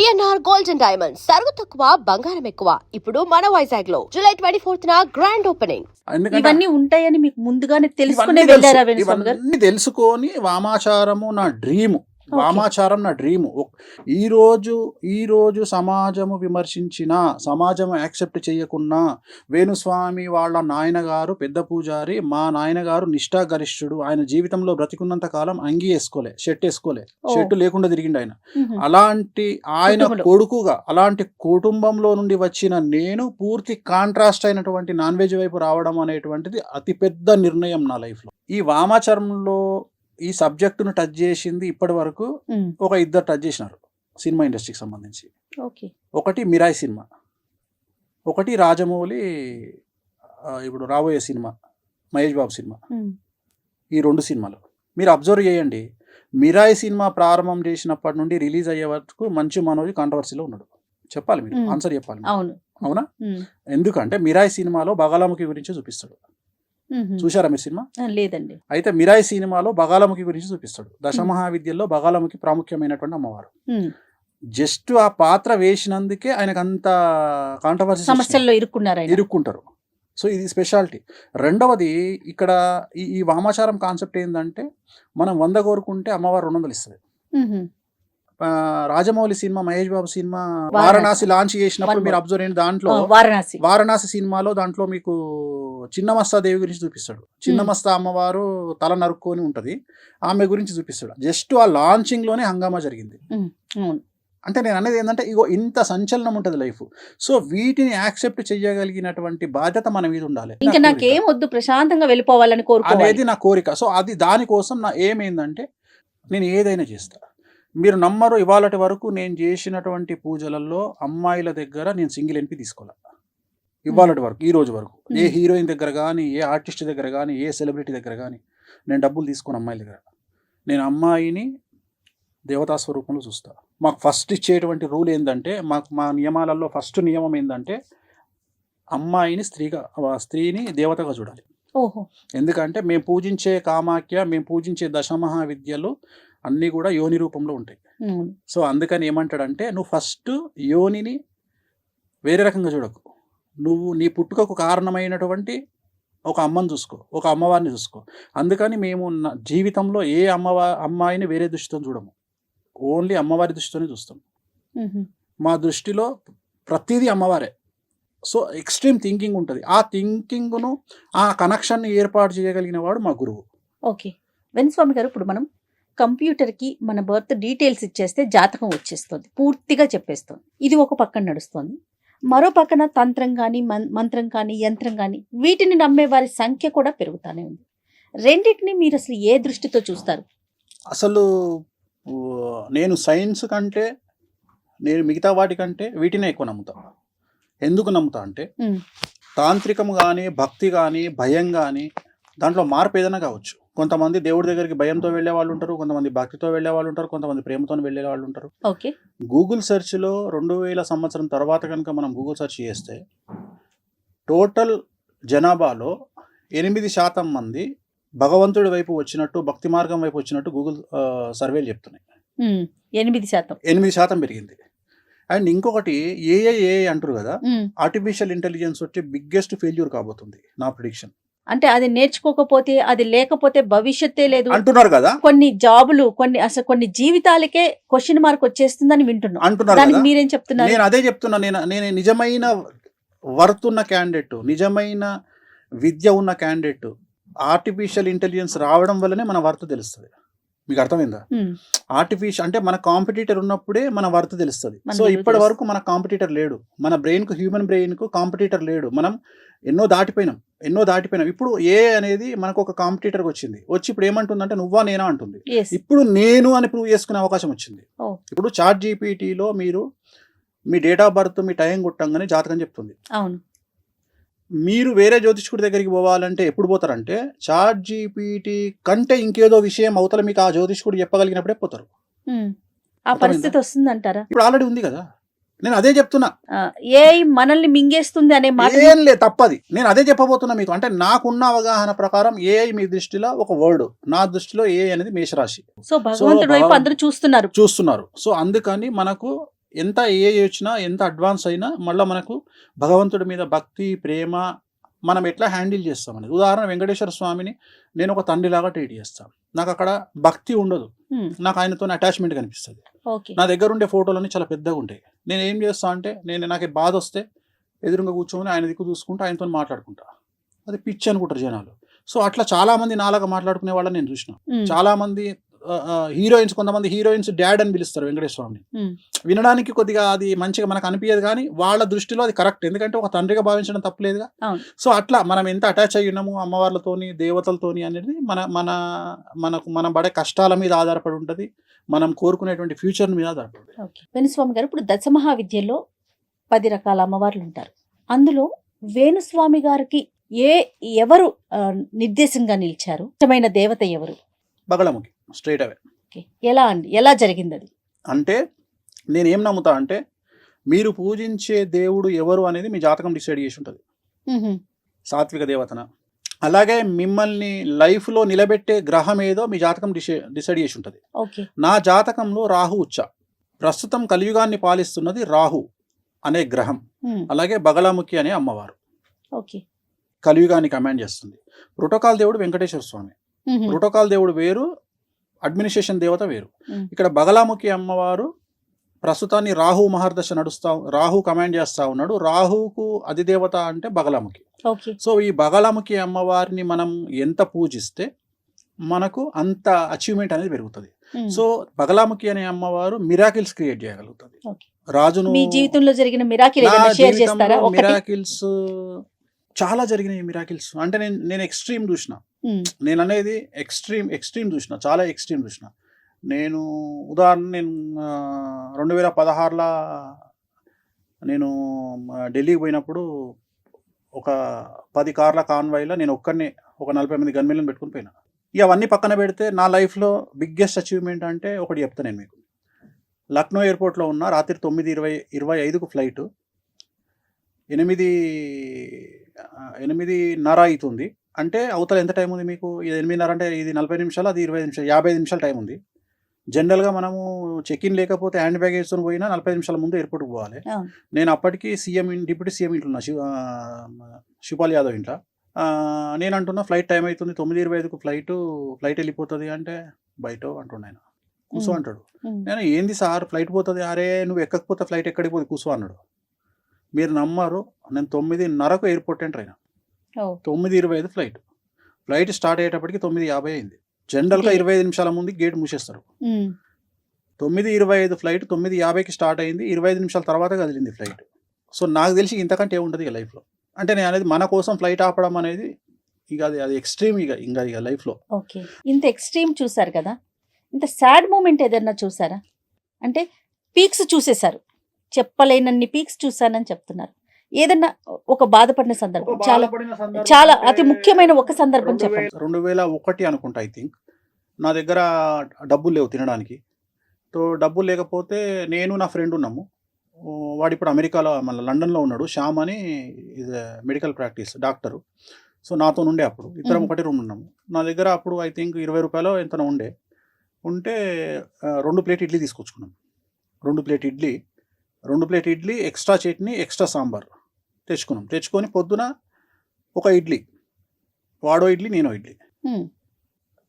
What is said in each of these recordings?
PNR gold and diamonds సరుకు తక్కువ బంగారం ఎక్కువ. ఇప్పుడు మన వైజాగ్ లో జూలై 24th గ్రాండ్ ఓపెనింగ్. ఇవన్నీ ఉంటాయని మీకు ముందుగానే తెలుసుకునే వెళ్ళారా వేణుస్వామి గారు? ఇవన్నీ తెలుసుకొని వామాచారము నా డ్రీము, వామాచారం నా డ్రీము. ఈ రోజు సమాజము విమర్శించిన, సమాజము యాక్సెప్ట్ చేయకున్నా, వేణుస్వామి వాళ్ళ నాయనగారు పెద్ద పూజారి, మా నాయనగారు నిష్ఠాగరిష్ఠుడు, ఆయన జీవితంలో బ్రతికున్నంత కాలం అంగి వేసుకోలే, షర్ట్ వేసుకోలే, షర్ట్ లేకుండా తిరిగిండు ఆయన. అలాంటి ఆయన కొడుకుగా, అలాంటి కుటుంబంలో నుండి వచ్చిన నేను పూర్తి కాంట్రాస్ట్ అయినటువంటి నాన్ వెజ్ వైపు రావడం అనేటువంటిది అతిపెద్ద నిర్ణయం నా లైఫ్లో. ఈ వామాచారంలో ఈ సబ్జెక్టును టచ్ చేసింది ఇప్పటి వరకు ఒక ఇద్దరు టచ్ చేసినారు సినిమా ఇండస్ట్రీకి సంబంధించి. ఒకటి మిరాయి సినిమా, ఒకటి రాజమౌళి ఇప్పుడు రాబోయే సినిమా మహేష్ బాబు సినిమా. ఈ రెండు సినిమాలు మీరు అబ్జర్వ్ చేయండి. మిరాయి సినిమా ప్రారంభం చేసినప్పటి నుండి రిలీజ్ అయ్యే వరకు మంచు మనోజ్ కాంట్రవర్సీలో ఉన్నాడు. చెప్పాలి, మీరు ఆన్సర్ చెప్పాలి. అవునా? ఎందుకంటే మిరాయి సినిమాలో బగాలాముఖి గురించి చూపిస్తాడు. చూశారా మీరు సినిమా? లేదండి. అయితే మిరాయి సినిమాలో బగాలముఖి గురించి చూపిస్తాడు. దశమహావిద్యల్లో బగాలముఖి ప్రాముఖ్యమైనటువంటి అమ్మవారు. జస్ట్ ఆ పాత్ర వేసినందుకే ఆయనకు అంత కాంట్రవర్సీ, సమస్యల్లో ఇరుక్కుంటారు. సో ఇది స్పెషాలిటీ. రెండవది, ఇక్కడ ఈ వామాచారం కాన్సెప్ట్ ఏంటంటే, మనం 100 కోరుకుంటే అమ్మవారు 200 ఇస్తుంది. Rajamouli cinema, Mahesh Babu cinema Varanasi launch చేసినప్పుడు మీరు అబ్జర్వ్ అయిన దాంట్లో, వారణాసి సినిమాలో దాంట్లో మీకు చిన్నమస్తా దేవి గురించి చూపిస్తాడు. చిన్నమస్తా అమ్మవారు తల నరుక్కొని ఉంటది, ఆమె గురించి చూపిస్తాడు. జస్ట్ ఆ లాంచింగ్ లోనే హంగామా జరిగింది. అంటే నేను అనేది ఏంటంటే, ఇగో ఇంత సంచలనం ఉంటుంది లైఫ్. సో వీటిని యాక్సెప్ట్ చేయగలిగినటువంటి బాధ్యత మన మీద ఉండాలి. ఇంకా నాకేం వద్దు, ప్రశాంతంగా వెళ్ళిపోవాలని అనేది నా కోరిక. సో అది దానికోసం నా ఏమైందంటే, నేను ఏదైనా చేస్తా. మీరు నమ్మరు, ఇవాళటి వరకు నేను చేసినటువంటి పూజలలో అమ్మాయిల దగ్గర నేను సింగిల్ ఎన్పి తీసుకోవాలి. ఇవాళటి వరకు, ఈ రోజు వరకు ఏ హీరోయిన్ దగ్గర కానీ, ఏ ఆర్టిస్ట్ దగ్గర కానీ, ఏ సెలబ్రిటీ దగ్గర కానీ నేను డబ్బులు తీసుకుని అమ్మాయిల దగ్గర, నేను అమ్మాయిని దేవతా స్వరూపంలో చూస్తా. మాకు ఫస్ట్ ఇచ్చేటువంటి రూల్ ఏంటంటే, మా నియమాలలో ఫస్ట్ నియమం ఏంటంటే, అమ్మాయిని స్త్రీని దేవతగా చూడాలి. ఎందుకంటే మేము పూజించే కామాఖ్య, మేము పూజించే దశమహావిద్యలు అన్నీ కూడా యోని రూపంలో ఉంటాయి. సో అందుకని ఏమంటాడంటే, నువ్వు ఫస్ట్ యోనిని వేరే రకంగా చూడకు, నువ్వు నీ పుట్టుకకు కారణమైనటువంటి ఒక అమ్మని చూసుకో, ఒక అమ్మవారిని చూసుకో. అందుకని మేము జీవితంలో ఏ అమ్మాయిని వేరే దృష్టితో చూడము, ఓన్లీ అమ్మవారి దృష్టితోనే చూస్తాం. మా దృష్టిలో ప్రతిదీ అమ్మవారే. సో ఎక్స్ట్రీమ్ థింకింగ్ ఉంటుంది. ఆ థింకింగ్ను, ఆ కనెక్షన్ని ఏర్పాటు చేయగలిగిన వాడు మా గురువు. ఓకే వేణుస్వామి గారు, ఇప్పుడు మనం కంప్యూటర్కి మన బర్త్ డీటెయిల్స్ ఇచ్చేస్తే జాతకం వచ్చేస్తుంది, పూర్తిగా చెప్పేస్తుంది. ఇది ఒక పక్కన నడుస్తుంది. మరో పక్కన తంత్రం కానీ, మంత్రం కానీ, యంత్రం కానీ, వీటిని నమ్మే వారి సంఖ్య కూడా పెరుగుతూనే ఉంది. రెండింటిని మీరు అసలు ఏ దృష్టితో చూస్తారు? అసలు నేను సైన్స్ కంటే, నేను మిగతా వాటికంటే వీటినే ఎక్కువ నమ్ముతా. ఎందుకు నమ్ముతా అంటే, తాంత్రికం కానీ, భక్తి కానీ, భయం కానీ, దాంట్లో మార్పు ఏదైనా కావచ్చు. కొంతమంది దేవుడి దగ్గరికి భయంతో వెళ్ళే వాళ్ళు ఉంటారు, కొంతమంది భక్తితో వెళ్ళే వాళ్ళు ఉంటారు, కొంతమంది ప్రేమతో వెళ్ళే వాళ్ళు ఉంటారు. గూగుల్ సెర్చ్లో 2000 సంవత్సరం తర్వాత కనుక మనం గూగుల్ సెర్చ్ చేస్తే, టోటల్ జనాభాలో 8% మంది భగవంతుడి వైపు వచ్చినట్టు, భక్తి మార్గం వైపు వచ్చినట్టు గూగుల్ సర్వేలు చెప్తున్నాయి. 8% పెరిగింది. అండ్ ఇంకొకటి, ఏఐ అంటారు కదా, ఆర్టిఫిషియల్ ఇంటెలిజెన్స్ వచ్చి బిగ్గెస్ట్ ఫెయిల్యూర్ కాబోతుంది నా ప్రిడిక్షన్. అంటే అది నేర్చుకోకపోతే, అది లేకపోతే భవిష్యత్తే లేదు అంటున్నారు కదా. కొన్ని జాబులు, కొన్ని జీవితాలకే క్వశ్చన్ మార్క్ వచ్చేస్తుందని వింటున్నాం అంటున్నారు. మీరేం చెప్తున్నారు? నేను అదే చెప్తున్నా. నేను నిజమైన వర్త్ ఉన్న క్యాండిడేట్, నిజమైన విద్య ఉన్న క్యాండిడేట్, ఆర్టిఫిషియల్ ఇంటెలిజెన్స్ రావడం వల్లనే మన వర్త్ తెలుస్తుంది. మీకు అర్థమైందా? ఆర్టిఫిషియల్ అంటే మన కాంపిటీటర్ ఉన్నప్పుడే మన వర్త్ తెలుస్తుంది. సో ఇప్పటి వరకు మన కాంపిటీటర్ లేడు, మన బ్రెయిన్కు, హ్యూమన్ బ్రెయిన్కు కాంపిటీటర్ లేడు. మనం ఎన్నో దాటిపోయినాం. ఇప్పుడు ఏ అనేది మనకు ఒక కాంపిటీటర్కి వచ్చింది. ఇప్పుడు ఏమంటుందంటే, నువ్వా నేనా అంటుంది. ఇప్పుడు నేను అని ప్రూవ్ చేసుకునే అవకాశం వచ్చింది. ఇప్పుడు చాట్ జీపీటీలో మీరు మీ డేట్ ఆఫ్ బర్త్, మీ టైం కొట్టంగానే జాతకం చెప్తుంది. మీరు వేరే జ్యోతిష్కుడి దగ్గరికి పోవాలంటే ఎప్పుడు పోతారంటే, చాట్ జీపీటీ కంటే ఇంకేదో విషయం అవతల మీకు ఆ జ్యోతిష్కుడు చెప్పగలిగినప్పుడే పోతారు. ఆ పరిస్థితి వస్తుందంటారా? ఇప్పుడు ఆల్రెడీ ఉంది కదా. నేను అదే చెప్తున్నా, ఏఐ మనల్ని మింగేస్తుంది అనే మాట ఏం లేదు, తప్పది. నేను అదే చెప్పబోతున్నా మీకు. అంటే నాకున్న అవగాహన ప్రకారం ఏఐ మీ దృష్టిలో ఒక వర్డ్, నా దృష్టిలో ఏఐ అనేది మేషరాశి. సో భగవంతుడి వైపు అందరూ చూస్తున్నారు. సో అందుకని మనకు ఎంత ఏజ్ వచ్చినా ఎంత అడ్వాన్స్ అయినా మళ్ళీ మనకు భగవంతుడి మీద భక్తి ప్రేమ మనం ఎట్లా హ్యాండిల్ చేస్తాం అనేది. ఉదాహరణ వెంకటేశ్వర స్వామిని నేను ఒక తండ్రిలాగా ట్రీట్ చేస్తాను. నాకు అక్కడ భక్తి ఉండదు, నాకు ఆయనతో అటాచ్మెంట్ కనిపిస్తుంది. ఓకే. నా దగ్గర ఉండే ఫోటోలన్నీ చాలా పెద్దగా ఉంటాయి. నేను ఏం చేస్తా అంటే నాకు బాధ వస్తే ఎదురుగా కూర్చొని ఆయన దిక్కు చూసుకుంటూ ఆయనతో మాట్లాడుకుంటా. అది పిచ్చి అనుకుంటారు జనాలు. సో అట్లా చాలా మంది నాలాగా మాట్లాడుకునే వాళ్ళని నేను చూసిన. చాలా మంది హీరోయిన్స్, కొంతమంది హీరోయిన్స్ డాడ్ అని పిలుస్తారు వెంకటేశ్వర స్వామిని. వినడానికి కొద్దిగా అది మంచిగా మనకు అనిపించదు, కానీ వాళ్ళ దృష్టిలో అది కరెక్ట్, ఎందుకంటే ఒక తండ్రిగా భావించడం తప్పలేదుగా. సో అట్లా మనం ఎంత అటాచ్ అయ్యి ఉన్నాము అమ్మవార్లతోని దేవతలతోని అనేది మనం పడే కష్టాల మీద ఆధారపడి ఉంటుంది, మనం కోరుకునేటువంటి ఫ్యూచర్ మీద ఆధారపడి ఉంటుంది. వేణుస్వామి గారు, ఇప్పుడు దశమహావిద్యలో 10 రకాల అమ్మవార్లు ఉంటారు. అందులో వేణుస్వామి గారికి ఎవరు నిర్దేశంగా నిలిచారు? ఇష్టమైన దేవత ఎవరు? బగళముఖి, స్ట్రైట్ అవే. ఎలా జరిగింది అది? అంటే నేను ఏం నమ్ముతా అంటే మీరు పూజించే దేవుడు ఎవరు అనేది మీ జాతకం డిసైడ్ చేసి ఉంటుంది. సాత్విక దేవతన, అలాగే మిమ్మల్ని లైఫ్లో నిలబెట్టే గ్రహం ఏదో మీ జాతకం డిసైడ్ చేసి ఉంటుంది. నా జాతకంలో రాహు ఉచ్చ, ప్రస్తుతం కలియుగాన్ని పాలిస్తున్నది రాహు అనే గ్రహం. అలాగే బగళముఖి అనే అమ్మవారు కలియుగాన్ని కమాండ్ చేస్తుంది. ప్రోటోకాల్ దేవుడు వెంకటేశ్వర స్వామి. ప్రోటోకాల్ దేవుడు వేరు, అడ్మినిస్ట్రేషన్ దేవత వేరు. ఇక్కడ బగళముఖి అమ్మవారు ప్రస్తుతాన్ని రాహు మహర్దశ రాహు కమాండ్ చేస్తా ఉన్నాడు. రాహుకు అధిదేవత అంటే బగళముఖి. సో ఈ బగళముఖి అమ్మవారిని మనం ఎంత పూజిస్తే మనకు అంత అచీవ్మెంట్ అనేది పెరుగుతుంది. సో బగళముఖి అనే అమ్మవారు మిరాకిల్స్ క్రియేట్ చేయగలుగుతుంది. రాజును మీ జీవితంలో జరిగిన మిరాకిల్స్ చాలా జరిగినాయి. మిరాకిల్స్ అంటే నేను ఎక్స్ట్రీమ్ చూసిన, నేను అనేది ఎక్స్ట్రీమ్ చూసిన, చాలా ఎక్స్ట్రీమ్ చూసిన. నేను ఉదాహరణ, నేను 2016లో నేను ఢిల్లీకి పోయినప్పుడు ఒక 10 కార్ల కాన్వాయ్లో నేను ఒక్కడిని ఒక 40 మంది గన్మెన్లను పెట్టుకుని పోయినా. ఇక అవన్నీ పక్కన పెడితే నా లైఫ్లో బిగ్గెస్ట్ అచీవ్మెంట్ అంటే ఒకటి చెప్తాను నేను మీకు. లక్నో ఎయిర్పోర్ట్లో ఉన్న రాత్రి 9:25కు ఫ్లైట్, 8:30 అవుతుంది అంటే అవతల ఎంత టైం ఉంది మీకు? ఇది 8:30 అంటే ఇది 40 నిమిషాలు, అది 25 నిమిషాలు, 55 నిమిషాలు టైం ఉంది. జనరల్గా మనము చెక్ ఇన్ లేకపోతే హ్యాండ్ బ్యాగ్ వేసుకొని పోయినా 45 నిమిషాల ముందు ఎయిర్పోర్ట్కి పోవాలి. నేను అప్పటికి డిప్యూటీ సీఎం ఇంట్లో శివపాల్ యాదవ్ ఇంట్లో. నేను అంటున్నా ఫ్లైట్ టైం అవుతుంది, 9:25కు ఫ్లైట్ వెళ్ళిపోతుంది అంటే బయట అంటుండే ఆయన. కూర్చో అంటాడు. నేను ఏంది సార్ ఫ్లైట్ పోతుంది, అరే నువ్వు ఎక్కకపోతే ఫ్లైట్ ఎక్కడికి పోతుంది కూర్చో అన్నాడు. మీరు నమ్మరు, నేను 9:30కు ఎయిర్పోర్ట్ ఎంటర్ అయినా. 9:25 ఫ్లైట్ స్టార్ట్ అయ్యేటప్పటికి 9:50 అయింది. జనరల్గా 25 నిమిషాల ముందు గేట్ మూసేస్తారు. 9:25 ఫ్లైట్ 9:50కి స్టార్ట్ అయింది, 25 నిమిషాల తర్వాత కదిలింది ఫ్లైట్. సో నాకు తెలిసి ఇంతకంటే ఏముంటుంది ఇక లైఫ్లో. అంటే నేను అనేది మన కోసం ఫ్లైట్ ఆపడం అనేది ఇక అది ఎక్స్ట్రీమ్. ఇక లైఫ్లో ఇంత ఎక్స్ట్రీమ్ చూసారు కదా, ఇంత సాడ్ మూమెంట్ ఏదన్నా చూసారా? అంటే పీక్స్ చూసేశారు, చెప్పలేనన్ని పీక్స్ చూసానని చెప్తున్నారు. ఏదన్నా ఒక బాధపడిన సందర్భం, చాలా అతి ముఖ్యమైన ఒక సందర్భం చెప్పండి. 2001 అనుకుంటా, ఐ థింక్. నా దగ్గర డబ్బులు లేవు తినడానికి. సో డబ్బులు లేకపోతే నేను నా ఫ్రెండ్ ఉన్నాము. వాడు ఇప్పుడు అమెరికాలో మళ్ళీ లండన్లో ఉన్నాడు. శ్యామ్ అని మెడికల్ ప్రాక్టీస్ డాక్టరు. సో నాతో ఉండే అప్పుడు ఇద్దరం ఒకటి రూమ్ ఉన్నాము. నా దగ్గర అప్పుడు ఐ థింక్ 20 రూపాయలు ఎంతనో ఉంటే 2 ప్లేట్ ఇడ్లీ తీసుకొచ్చుకున్నాం. 2 plate idli extra chutney extra sambar తెచ్చుకొని పొద్దున ఒక ఇడ్లీ, వాడో ఇడ్లీ నేనో ఇడ్లీ,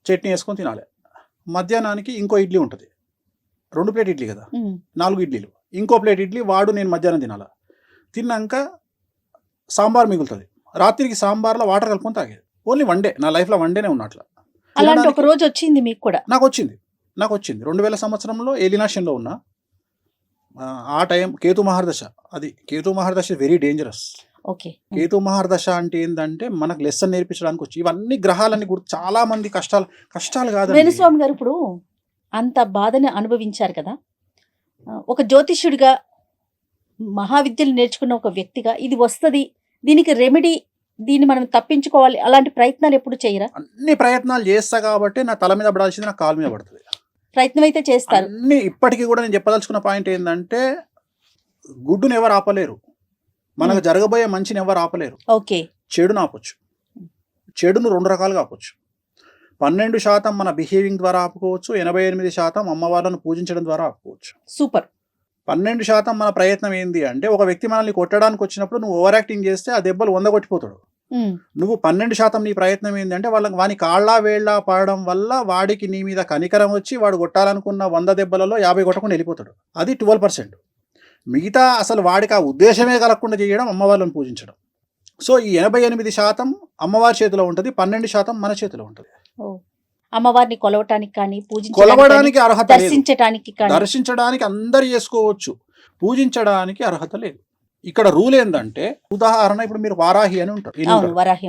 చట్నీ వేసుకొని తినాలి. మధ్యాహ్నానికి ఇంకో ఇడ్లీ ఉంటుంది. 2 ప్లేట్ ఇడ్లీ కదా, 4 ఇడ్లీలు. ఇంకో ప్లేట్ ఇడ్లీ వాడు నేను మధ్యాహ్నం తినాలి. తిన్నాక సాంబార్ మిగులుతుంది. రాత్రికి సాంబార్లో వాటర్ కలుపుకొని తాగేది. Only 1 day. నా లైఫ్లో 1 డేనే ఉన్నట్ల. అలాంటి ఒక రోజు వచ్చింది మీకు కూడా? నాకు వచ్చింది. 2000 సంవత్సరంలో ఏలినాశంలో ఉన్నా. ఆ టైం కేతు మహర్దశ. అది కేతు మహర్దశ వెరీ డేంజరస్. కేతు మహర్దశ అంటే ఏంటంటే మనకు లెసన్ నేర్పించడానికి వచ్చి ఇవన్నీ గ్రహాలన్నీ చాలా మంది కష్టాలు కాదు. వేణుస్వామి గారు ఇప్పుడు అంత బాధని అనుభవించారు కదా, ఒక జ్యోతిష్యుడిగా మహావిద్యలు నేర్చుకున్న ఒక వ్యక్తిగా ఇది వస్తుంది, దీనికి రెమెడీ, దీన్ని మనం తప్పించుకోవాలి, అలాంటి ప్రయత్నాలు ఎప్పుడు చేయరా? అన్ని ప్రయత్నాలు చేస్తా కాబట్టి నా తల మీద పడాల్సింది నా కాలు మీద పడుతుంది. ప్రయత్నం అయితే చేస్తారు అన్ని. ఇప్పటికీ కూడా నేను చెప్పదలుచుకున్న పాయింట్ ఏంటంటే గుడ్డును ఎవరు ఆపలేరు, మనకు జరగబోయే మంచిని ఎవరు ఆపలేరు. చెడును ఆపొచ్చు. చెడును 2 రకాలుగా ఆపొచ్చు. 12% మన బిహేవింగ్ ద్వారా ఆపుకోవచ్చు, 88% అమ్మవార్లను పూజించడం ద్వారా ఆపుకోవచ్చు. సూపర్. 12% మన ప్రయత్నం ఏంది అంటే, ఒక వ్యక్తి మనల్ని కొట్టడానికి వచ్చినప్పుడు నువ్వు ఓవర్ యాక్టింగ్ చేస్తే ఆ దెబ్బలు 100 కొట్టిపోతాడు. ఉమ్, నువ్వు 12% నీ ప్రయత్నం ఏంటంటే వాని కాళ్ళ వేళ్ళ పడడం వల్ల వాడికి నీ మీద కనికరం వచ్చి వాడు కొట్టాలనుకున్న 100 దెబ్బలలో 50 కొట్టకుండా వెళ్ళిపోతాడు. అది 12%. మిగతా అసలు వాడికి ఆ ఉద్దేశమే కలగకుండా చేయడం అమ్మవార్లను పూజించడం. సో ఈ 88% అమ్మవారి చేతిలో ఉంటుంది, 12% మన చేతిలో ఉంటుంది. ఓ. అమ్మవారిని కొలవటానికి కానీ పూజించడానికి కొలవడానికి అర్హత కానీ, లేదు, దర్శించటానికి కానీ దర్శించడానికి అందరు చేసుకోవచ్చు, పూజించడానికి అర్హత లేదు. ఇక్కడ రూల్ ఏంటంటే, ఉదాహరణ ఇప్పుడు మీరు వారాహి అని ఉంటారు, అవును వరాహి